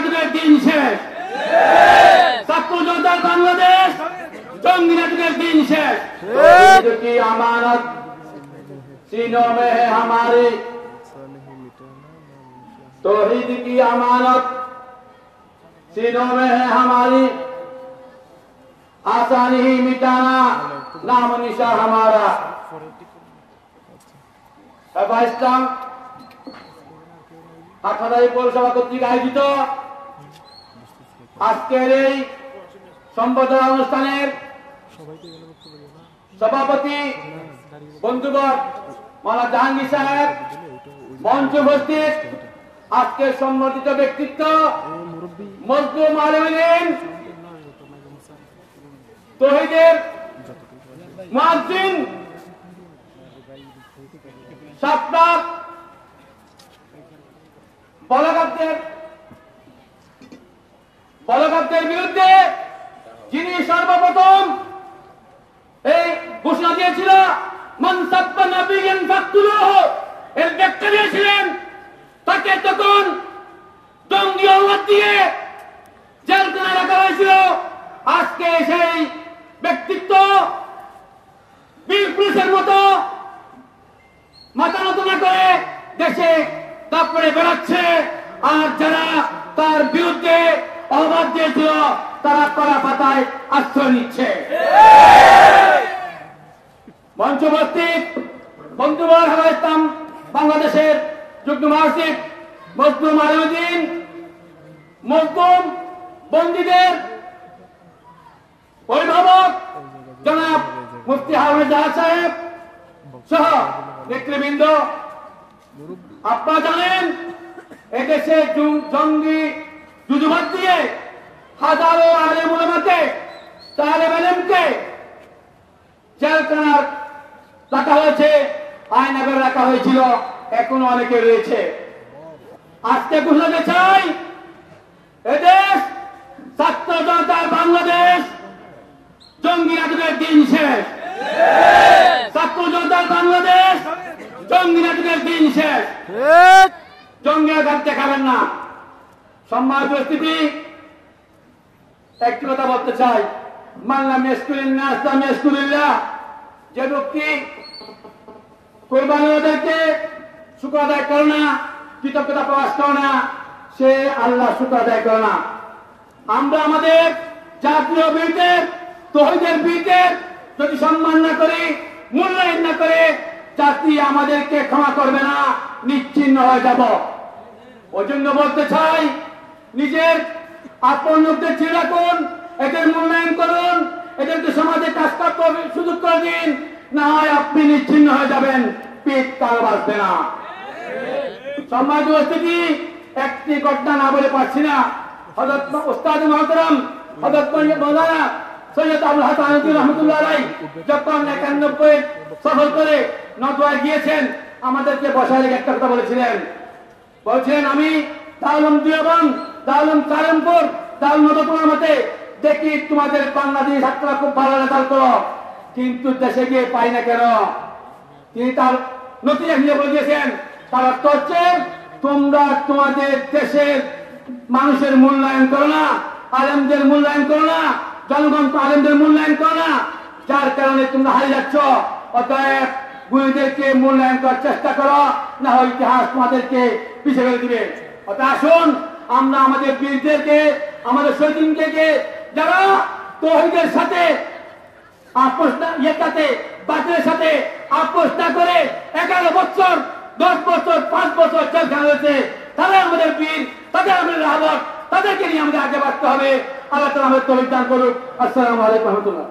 নাটকের দিন শেষ। ছাত্র জনতার বাংলাদেশ জঙ্গি नाटक दिन शेष। तौहीद की अमानत सीनों में है हमारी, तौहीद की अमानत सीनों में है हमारी, आसानी ही मिटाना नाम निशा हमारा। इस्लाम हाटहाजारी पौरसभा কর্তৃক আয়োজিত আজকের এই সম্বর্ধনা অনুষ্ঠানের সভাপতি বন্ধুবর মাওলানা জাহাঙ্গীর সাহেব, মঞ্চে উপস্থিত আজকের সম্মানিত ব্যক্তিত্ব মজলুম আলেমিন তৌহিদের মুয়াজ্জিন সাবনাক বলগাবদের বিরুদ্ধে যিনি সর্বপ্রথম এই ঘোষণা দিয়েছিল মান সাব্বা নাবিয়ান ফাকতুলুহু, এর ব্যাখ্যা দিয়েছিলেন, তাকে তখন জঙ্গি অপবাদ দিয়ে জেলখানায় রাখা হয়েছিল। আজকে সেই ব্যক্তিত্ব বীর পুরুষের মতো মাথা নত না করে দেশে তারপরে বেড়াচ্ছে, আর যারা তার বিরুদ্ধে অপবাদ দিয়েছিল তারা কড়া পাতায় আশ্রয় নিচ্ছে। মঞ্চ উপস্থিত বন্ধুবর ইসলাম বাংলাদেশের যুগ্ম মহাসচিব মজলুম আলেমিন, মজলুম বন্দীদের অভিভাবক জনাব মুফতি হারুন জাহাজ সাহেব সহ নেতৃবৃন্দ, আপনারা জানেন এদেশে জঙ্গি যুদ্ধবাদ দিয়ে হাজারো আলেম উলামাকে তালেব ইলমকে জেলখানায় রাখা হয়েছে, আয়নাঘরে রাখা হয়েছিল, এখনো অনেকে রয়েছে। আজকে ঘোষণা চাই এদেশ ছাত্র জনতার বাংলাদেশ জঙ্গি নাটকের দিন শেষ। ছাত্র জনতার বাংলাদেশ জঙ্গি নাটকের দিন শেষ। জঙ্গি নাটক দেখাবেন না। সম্মানিত উপস্থিতি, একটি কথা বলতে চাই, মানলাম ইয়াশকুরিল্লাহ লাম ইয়াশকুরিল্লাহ, যে ব্যক্তি কোরবানিদেরকে শুকর আদায় করে না, কৃতজ্ঞতা প্রকাশ করে না, সে আল্লাহ শুকর আদায় করে না। আমরা আমাদের জাতীয় বীরদের তৌহিদের বীরদের যদি সম্মান না করি, মূল্যায়ন না করে, জাতি আমাদেরকে ক্ষমা করবে না, নিশ্চিহ্ন হয়ে যাব। ওই জন্য বলতে চাই, নিজের আপন লোকদের চিনে রাখুন, এদের মূল্যায়ন করুন, এদেরকে সমাজে কাজ করতে সুযোগ করে দিন, না হয় আপনি নিশ্চিহ্ন হয়ে যাবেন, পিঠ কারো বাঁচবে না। সম্মানিত উপস্থিতি, একটি ঘটনা না বলে পারছি না। হযরত উস্তাদ মুহতারাম হযরত মাওলানা সৈয়দ আবুল হাসান আনসারী রাহমাতুল্লাহ আলাইহি যখন 91 সফর করে নদওয়ায় গিয়েছেন, আমাদেরকে বসায় রেখে একটা কথা বলেছিলেন, আমি দারুল দিওবান, দারুল সালেমপুর, দারুল নদপুরের মতে দেখি তোমাদের বাংলাদেশি ছাত্ররা খুব ভালো রেজাল্ট করো, কিন্তু দেশে গিয়ে পাই না কেন? তিনি তার নতিজা নিয়ে বলে দিয়েছেন, তার অর্থ হচ্ছে তোমরা তোমাদের দেশের মানুষের মূল্যায়ন করো না, আলেমদের মূল্যায়ন করো না, জনগণ আলেমদের মূল্যায়ন করো না, যার কারণে তোমরা হারিয়ে যাচ্ছ। অতএব গুরুদেরকে মূল্যায়ন করার চেষ্টা করো, না হয় ইতিহাস তোমাদেরকে পিছিয়ে ফেলে দিবে। অতএব আসুন আমরা আমাদের বীরদেরকে, আমাদের শহীদকে, যারা তৌহিদের সাথে আপোষ না, বাতিলের সাথে আপোষ না করে 11 বছর 10 বছর 5 বছর জেলখানা হয়েছে, তারা আমাদের বীর, তাদের আমাদের রাহবর, তাদেরকে নিয়ে আমাদের আগে বাড়তে হবে। আল্লাহ তাআলা আমাদের তৌফিক দান করুক। আসসালামু আলাইকুম ওয়া রাহমাতুল্লাহ।